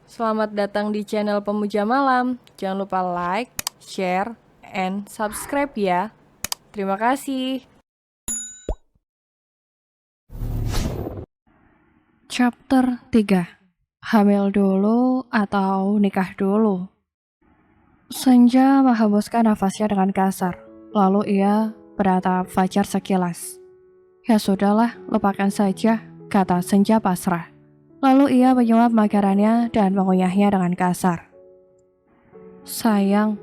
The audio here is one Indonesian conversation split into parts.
Selamat datang di channel Pemuja Malam. Jangan lupa like, share, and subscribe ya. Terima kasih. Chapter 3. Hamil dulu atau nikah dulu? Senja menghembuskan nafasnya dengan kasar. Lalu ia beratap Fajar sekilas. Ya sudahlah, lupakan saja, kata Senja pasrah. Lalu ia menyuap makanannya dan mengunyahnya dengan kasar. Sayang,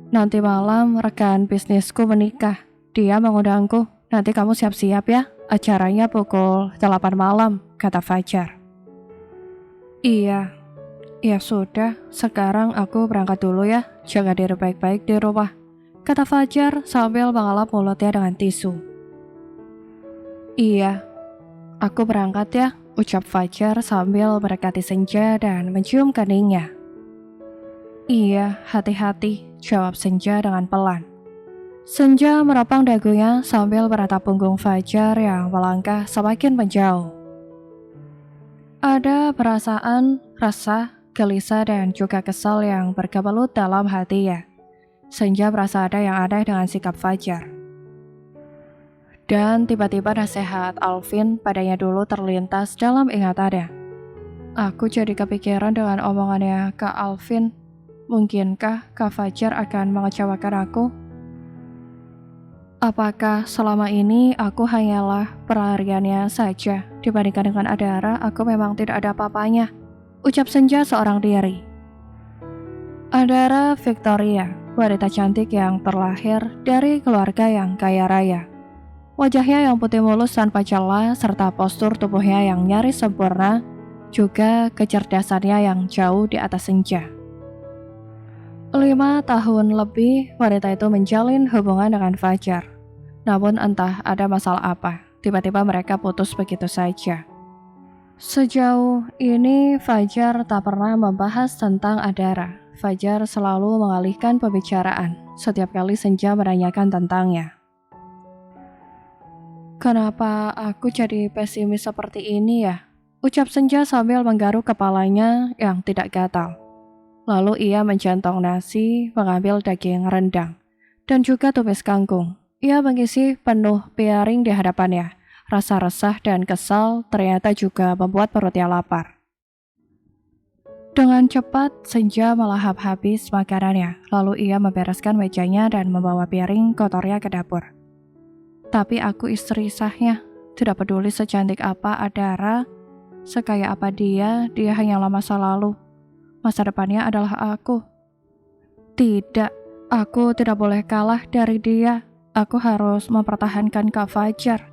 nanti malam rekan bisnisku menikah. Dia mengundangku. Nanti kamu siap-siap ya. Acaranya pukul 8 malam, kata Fajar. Iya, ya sudah, sekarang aku berangkat dulu ya. Jaga diri baik-baik di rumah, kata Fajar sambil mengelap mulutnya dengan tisu. Iya, aku berangkat ya, ucap Fajar sambil mendekati Senja dan mencium keningnya. Iya, hati-hati, jawab Senja dengan pelan. Senja meropang dagunya sambil meratap punggung Fajar yang melangkah semakin menjauh. Ada perasaan, resah, gelisah, dan juga kesal yang bergemelut dalam hatinya. Senja merasa ada yang aneh dengan sikap Fajar. Dan tiba-tiba nasihat Alvin padanya dulu terlintas dalam ingatannya. Aku jadi kepikiran dengan omongannya Kak Alvin. Mungkinkah Kak Fajar akan mengecewakan aku? Apakah selama ini aku hanyalah pelariannya saja? Dibandingkan dengan Adara, aku memang tidak ada apa-apanya, ucap Senja seorang diri. Adara Victoria, wanita cantik yang terlahir dari keluarga yang kaya raya. Wajahnya yang putih mulus tanpa celah, serta postur tubuhnya yang nyaris sempurna, juga kecerdasannya yang jauh di atas Senja. 5 tahun lebih, wanita itu menjalin hubungan dengan Fajar. Namun entah ada masalah apa, tiba-tiba mereka putus begitu saja. Sejauh ini Fajar tak pernah membahas tentang Adara. Fajar selalu mengalihkan pembicaraan setiap kali Senja menanyakan tentangnya. Kenapa aku jadi pesimis seperti ini ya? Ucap Senja sambil menggaruk kepalanya yang tidak gatal. Lalu ia mencentong nasi, mengambil daging rendang, dan juga tumis kangkung. Ia mengisi penuh piring di hadapannya. Rasa resah dan kesal ternyata juga membuat perutnya lapar. Dengan cepat, Senja melahap habis makanannya. Lalu ia membereskan mejanya dan membawa piring kotornya ke dapur. Tapi aku istri sahnya. Tidak peduli secantik apa Adara, sekaya apa dia hanyalah masa lalu. Masa depannya adalah aku. Tidak, aku tidak boleh kalah dari dia. Aku harus mempertahankan Kak Fajar.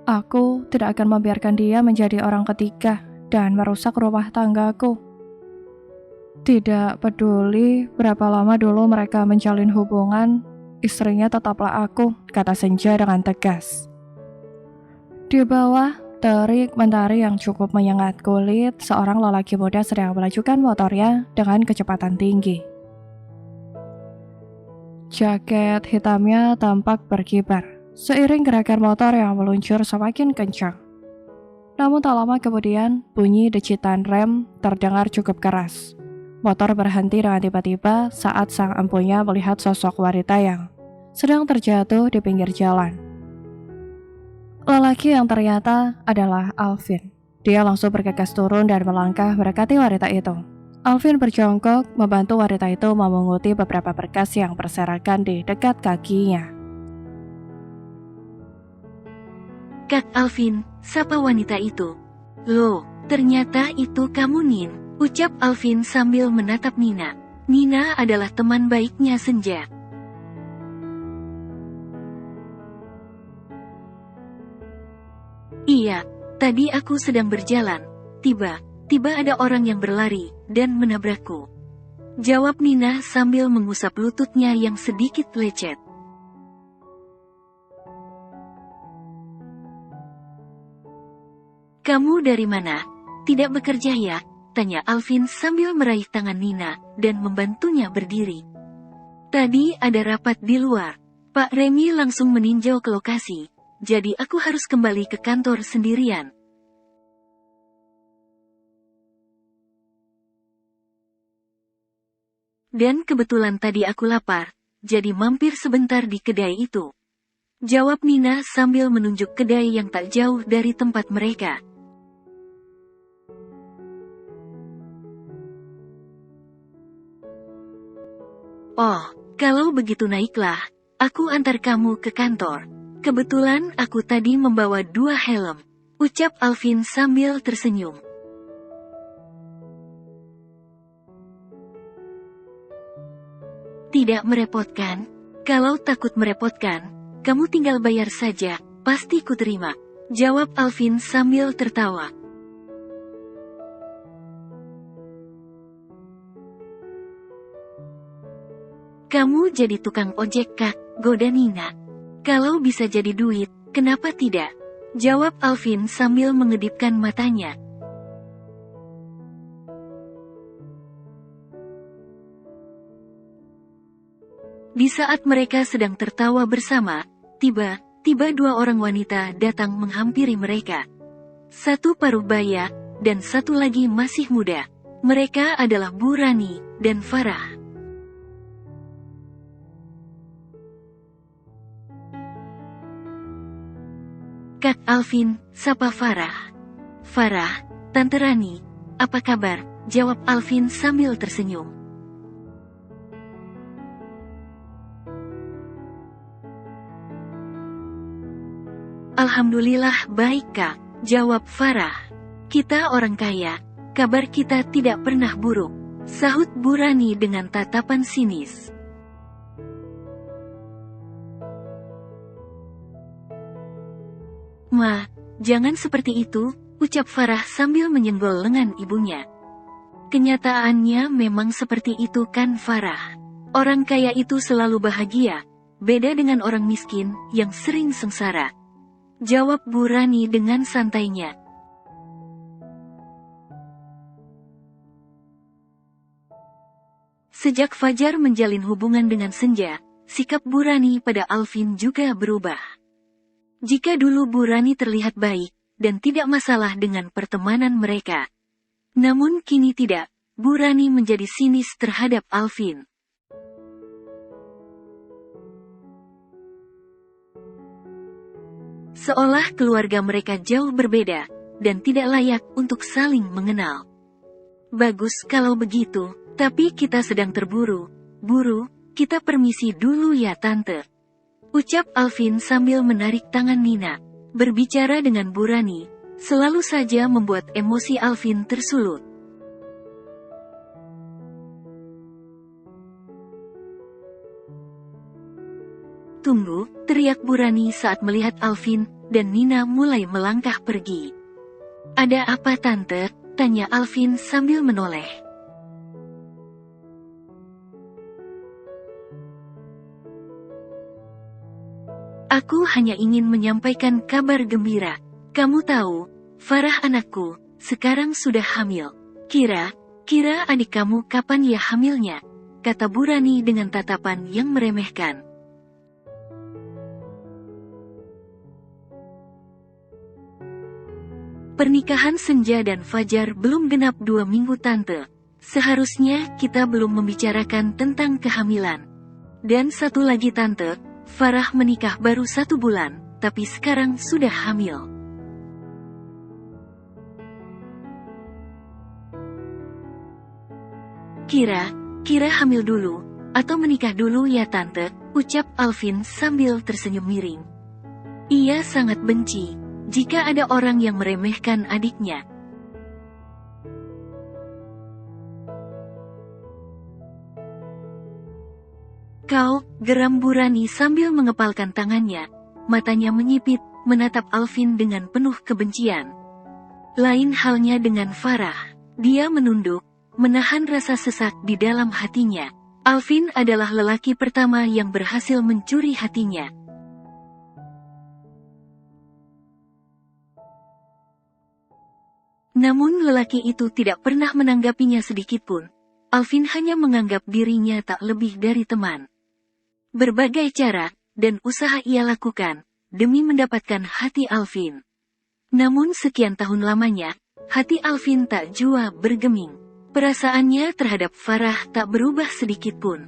Aku tidak akan membiarkan dia menjadi orang ketiga dan merusak rumah tanggaku. Tidak peduli berapa lama dulu mereka menjalin hubungan, istrinya tetaplah aku, kata Senja dengan tegas. Di bawah terik mentari yang cukup menyengat kulit, seorang lelaki muda sedang melajukan motornya dengan kecepatan tinggi. Jaket hitamnya tampak berkibar, seiring gerakan motor yang meluncur semakin kencang. Namun tak lama kemudian, bunyi decitan rem terdengar cukup keras. Motor berhenti dengan tiba-tiba saat sang empunya melihat sosok wanita yang sedang terjatuh di pinggir jalan. Lelaki yang ternyata adalah Alvin. Dia langsung bergegas turun dan melangkah mendekati wanita itu. Alvin berjongkok membantu wanita itu memunguti beberapa berkas yang berserakan di dekat kakinya. Kak Alvin, sapa wanita itu. Loh, ternyata itu kamu Nin, ucap Alvin sambil menatap Nina. Nina adalah teman baiknya Senja. Iya, tadi aku sedang berjalan. Tiba ada orang yang berlari dan menabrakku. Jawab Nina sambil mengusap lututnya yang sedikit lecet. Kamu dari mana? Tidak bekerja ya? Tanya Alvin sambil meraih tangan Nina dan membantunya berdiri. Tadi ada rapat di luar. Pak Remy langsung meninjau ke lokasi. Jadi aku harus kembali ke kantor sendirian. Dan kebetulan tadi aku lapar, jadi mampir sebentar di kedai itu. Jawab Nina sambil menunjuk kedai yang tak jauh dari tempat mereka. Oh, kalau begitu naiklah, aku antar kamu ke kantor. Kebetulan aku tadi membawa 2 helm, ucap Alvin sambil tersenyum. Tidak merepotkan? Kalau takut merepotkan, kamu tinggal bayar saja, pasti ku terima, jawab Alvin sambil tertawa. Kamu jadi tukang ojek kak, goda Nina. Kalau bisa jadi duit, kenapa tidak? Jawab Alvin sambil mengedipkan matanya. Di saat mereka sedang tertawa bersama, tiba-tiba 2 orang wanita datang menghampiri mereka. Satu paruh baya, dan satu lagi masih muda. Mereka adalah Bu Rani dan Farah. Kak Alvin, sapa Farah. Farah, Tante Rani, apa kabar? Jawab Alvin sambil tersenyum. Alhamdulillah baik kak, jawab Farah. Kita orang kaya, kabar kita tidak pernah buruk, sahut Bu Rani dengan tatapan sinis. Ma, jangan seperti itu, ucap Farah sambil menyenggol lengan ibunya. Kenyataannya memang seperti itu kan Farah. Orang kaya itu selalu bahagia, beda dengan orang miskin yang sering sengsara. Jawab Bu Rani dengan santainya. Sejak Fajar menjalin hubungan dengan Senja, sikap Bu Rani pada Alvin juga berubah. Jika dulu Bu Rani terlihat baik, dan tidak masalah dengan pertemanan mereka. Namun kini tidak, Bu Rani menjadi sinis terhadap Alvin. Seolah keluarga mereka jauh berbeda, dan tidak layak untuk saling mengenal. Bagus kalau begitu, tapi kita sedang terburu. Buru, kita permisi dulu ya Tante. Ucap Alvin sambil menarik tangan Nina. Berbicara dengan Bu Rani, selalu saja membuat emosi Alvin tersulut. Tunggu, teriak Bu Rani saat melihat Alvin, dan Nina mulai melangkah pergi. Ada apa Tante? Tanya Alvin sambil menoleh. Aku hanya ingin menyampaikan kabar gembira. Kamu tahu, Farah anakku, sekarang sudah hamil. Kira adik kamu kapan ya hamilnya? Kata Bu Rani dengan tatapan yang meremehkan. Pernikahan Senja dan Fajar belum genap 2 minggu Tante. Seharusnya kita belum membicarakan tentang kehamilan. Dan satu lagi Tante, Farah menikah baru 1 bulan, tapi sekarang sudah hamil. Kira hamil dulu, atau menikah dulu ya Tante, ucap Alvin sambil tersenyum miring. Ia sangat benci jika ada orang yang meremehkan adiknya. Kau, geram Bu Rani sambil mengepalkan tangannya. Matanya menyipit, menatap Alvin dengan penuh kebencian. Lain halnya dengan Farah. Dia menunduk, menahan rasa sesak di dalam hatinya. Alvin adalah lelaki pertama yang berhasil mencuri hatinya. Namun lelaki itu tidak pernah menanggapinya sedikitpun. Alvin hanya menganggap dirinya tak lebih dari teman. Berbagai cara dan usaha ia lakukan demi mendapatkan hati Alvin. Namun sekian tahun lamanya, hati Alvin tak jua bergeming. Perasaannya terhadap Farah tak berubah sedikit pun.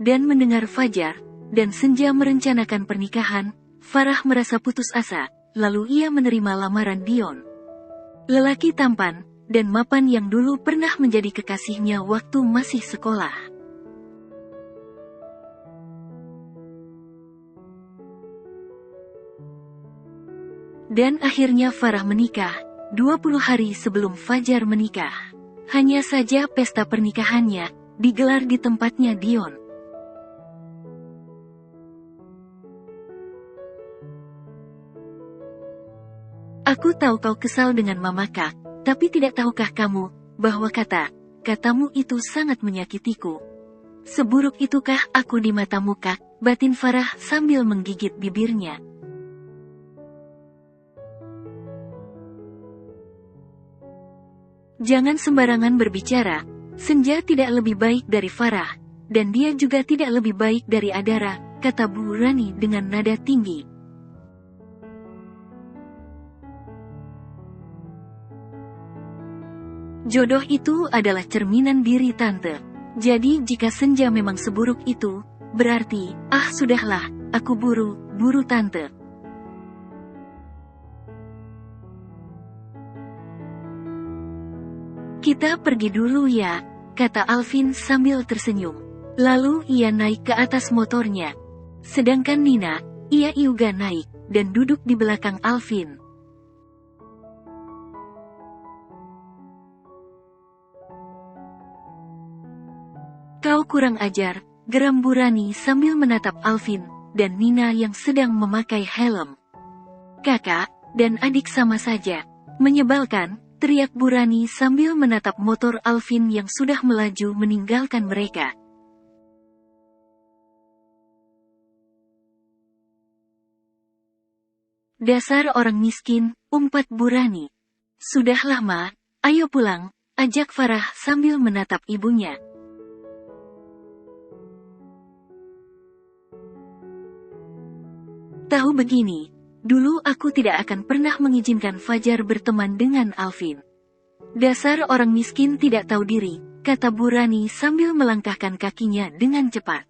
Dan mendengar Fajar dan Senja merencanakan pernikahan, Farah merasa putus asa, lalu ia menerima lamaran Dion. Lelaki tampan dan mapan yang dulu pernah menjadi kekasihnya waktu masih sekolah. Dan akhirnya Farah menikah, 20 hari sebelum Fajar menikah. Hanya saja pesta pernikahannya digelar di tempatnya Dion. Aku tahu kau kesal dengan Mama Kak, tapi tidak tahukah kamu, bahwa katamu itu sangat menyakitiku. Seburuk itukah aku di matamu Kak, batin Farah sambil menggigit bibirnya. Jangan sembarangan berbicara, Senja tidak lebih baik dari Farah, dan dia juga tidak lebih baik dari Adara, kata Bu Rani dengan nada tinggi. Jodoh itu adalah cerminan diri Tante. Jadi jika Senja memang seburuk itu, berarti, sudahlah, aku buru Tante. Kita pergi dulu ya, kata Alvin sambil tersenyum. Lalu ia naik ke atas motornya. Sedangkan Nina, ia juga naik, dan duduk di belakang Alvin. Kau kurang ajar, geram Bu Rani sambil menatap Alvin dan Nina yang sedang memakai helm. Kakak dan adik sama saja. Menyebalkan, teriak Bu Rani sambil menatap motor Alvin yang sudah melaju meninggalkan mereka. Dasar orang miskin, umpat Bu Rani. Sudahlah Ma, ayo pulang, ajak Farah sambil menatap ibunya. Tahu begini, dulu aku tidak akan pernah mengizinkan Fajar berteman dengan Alvin. Dasar orang miskin tidak tahu diri, kata Bu Rani sambil melangkahkan kakinya dengan cepat.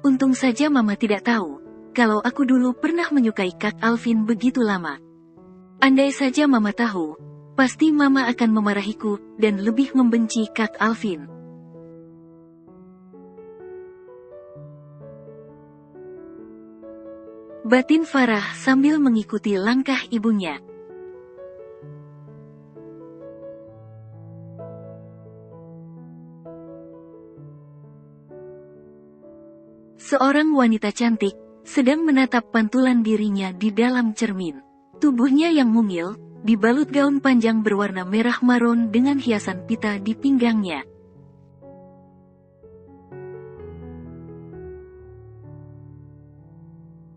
Untung saja Mama tidak tahu, kalau aku dulu pernah menyukai Kak Alvin begitu lama. Andai saja Mama tahu, pasti Mama akan memarahiku dan lebih membenci Kak Alvin. Batin Farah sambil mengikuti langkah ibunya. Seorang wanita cantik sedang menatap pantulan dirinya di dalam cermin. Tubuhnya yang mungil, dibalut gaun panjang berwarna merah maron dengan hiasan pita di pinggangnya.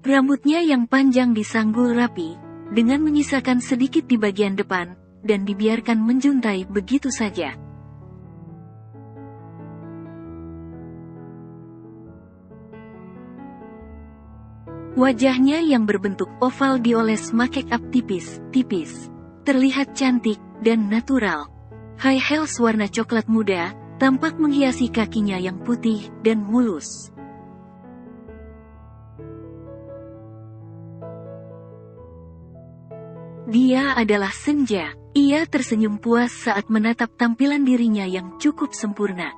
Rambutnya yang panjang disanggul rapi, dengan menyisakan sedikit di bagian depan, dan dibiarkan menjuntai begitu saja. Wajahnya yang berbentuk oval dioles make up tipis, terlihat cantik dan natural. High heels warna coklat muda, tampak menghiasi kakinya yang putih dan mulus. Dia adalah Senja. Ia tersenyum puas saat menatap tampilan dirinya yang cukup sempurna.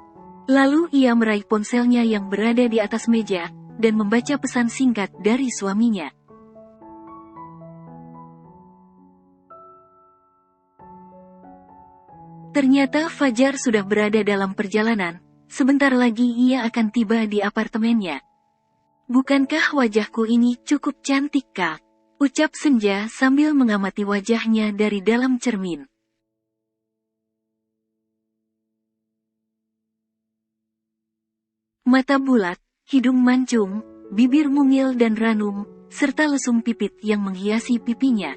Lalu ia meraih ponselnya yang berada di atas meja, dan membaca pesan singkat dari suaminya. Ternyata Fajar sudah berada dalam perjalanan, sebentar lagi ia akan tiba di apartemennya. Bukankah wajahku ini cukup cantik Kak? Ucap Senja sambil mengamati wajahnya dari dalam cermin. Mata bulat, hidung mancung, bibir mungil dan ranum, serta lesung pipit yang menghiasi pipinya.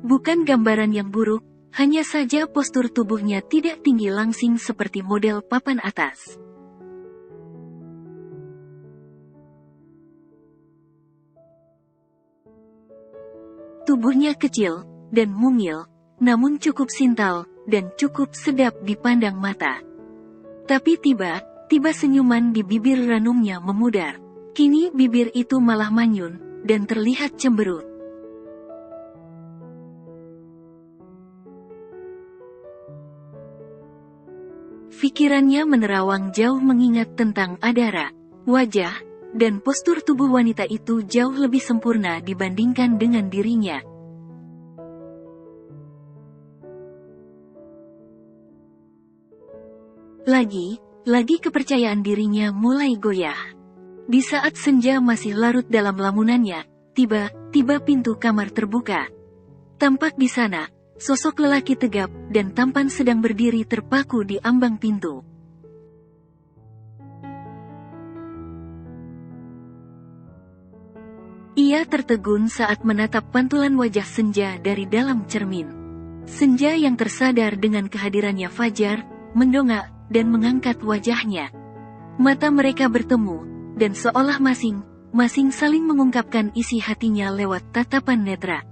Bukan gambaran yang buruk, hanya saja postur tubuhnya tidak tinggi langsing seperti model papan atas. Tubuhnya kecil dan mungil, namun cukup sintal dan cukup sedap dipandang mata. Tapi tiba-tiba senyuman di bibir ranumnya memudar. Kini bibir itu malah manyun dan terlihat cemberut. Pikirannya menerawang jauh mengingat tentang Adara. Wajah dan postur tubuh wanita itu jauh lebih sempurna dibandingkan dengan dirinya. Lagi kepercayaan dirinya mulai goyah. Di saat senja masih larut dalam lamunannya, tiba-tiba pintu kamar terbuka. Tampak di sana sosok lelaki tegap dan tampan sedang berdiri terpaku di ambang pintu. Ia tertegun saat menatap pantulan wajah Senja dari dalam cermin. Senja yang tersadar dengan kehadirannya Fajar, mendongak dan mengangkat wajahnya. Mata mereka bertemu, dan seolah masing-masing saling mengungkapkan isi hatinya lewat tatapan netra.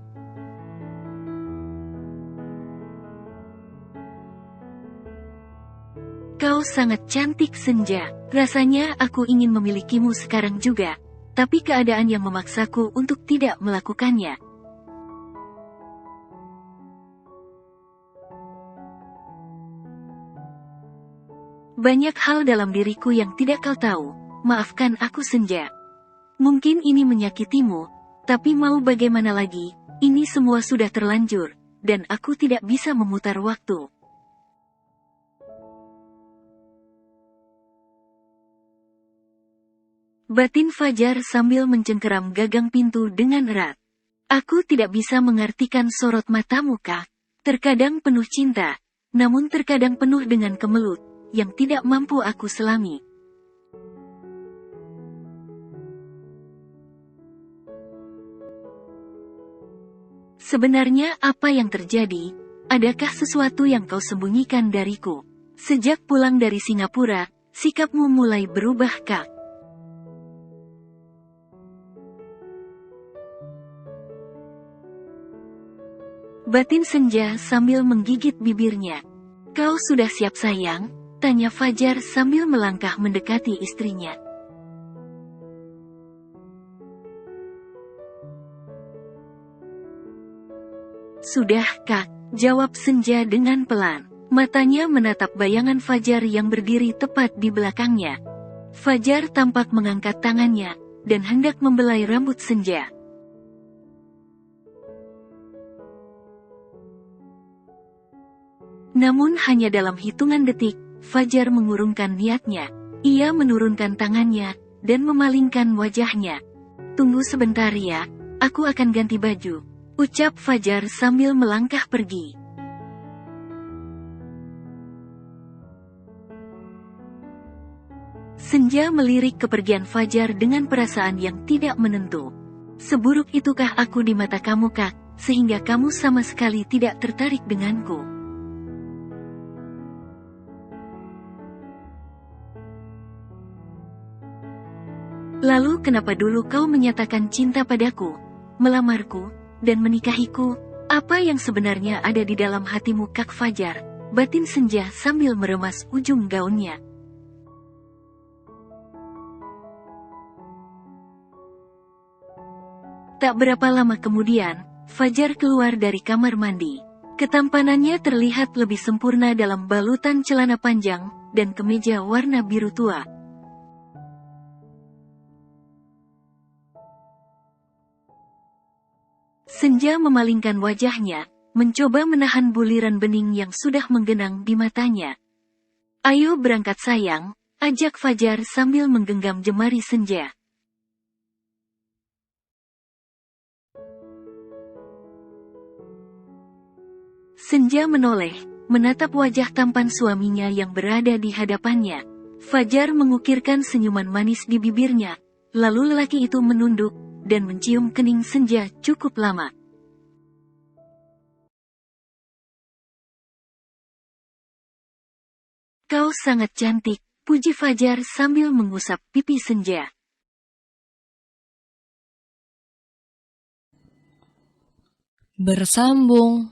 Kau sangat cantik Senja, rasanya aku ingin memilikimu sekarang juga, tapi keadaan yang memaksaku untuk tidak melakukannya. Banyak hal dalam diriku yang tidak kau tahu, maafkan aku Senja. Mungkin ini menyakitimu, tapi mau bagaimana lagi, ini semua sudah terlanjur, dan aku tidak bisa memutar waktu. Batin Fajar sambil mencengkeram gagang pintu dengan erat. Aku tidak bisa mengartikan sorot matamu Kak. Terkadang penuh cinta, namun terkadang penuh dengan kemelut, yang tidak mampu aku selami. Sebenarnya apa yang terjadi? Adakah sesuatu yang kau sembunyikan dariku? Sejak pulang dari Singapura, sikapmu mulai berubah Kak. Batin Senja sambil menggigit bibirnya. Kau sudah siap sayang? Tanya Fajar sambil melangkah mendekati istrinya. Sudah Kak, jawab Senja dengan pelan. Matanya menatap bayangan Fajar yang berdiri tepat di belakangnya. Fajar tampak mengangkat tangannya, dan hendak membelai rambut Senja. Namun hanya dalam hitungan detik, Fajar mengurungkan niatnya. Ia menurunkan tangannya, dan memalingkan wajahnya. Tunggu sebentar ya, aku akan ganti baju, ucap Fajar sambil melangkah pergi. Senja melirik kepergian Fajar dengan perasaan yang tidak menentu. Seburuk itukah aku di mata kamu Kak, sehingga kamu sama sekali tidak tertarik denganku? Lalu kenapa dulu kau menyatakan cinta padaku, melamarku, dan menikahiku? Apa yang sebenarnya ada di dalam hatimu Kak Fajar? Batin Senja sambil meremas ujung gaunnya. Tak berapa lama kemudian, Fajar keluar dari kamar mandi. Ketampanannya terlihat lebih sempurna dalam balutan celana panjang, dan kemeja warna biru tua. Senja memalingkan wajahnya, mencoba menahan buliran bening yang sudah menggenang di matanya. Ayo berangkat sayang, ajak Fajar sambil menggenggam jemari Senja. Senja menoleh, menatap wajah tampan suaminya yang berada di hadapannya. Fajar mengukirkan senyuman manis di bibirnya, lalu lelaki itu menunduk, dan mencium kening Senja cukup lama. Kau sangat cantik, puji Fajar sambil mengusap pipi Senja. Bersambung.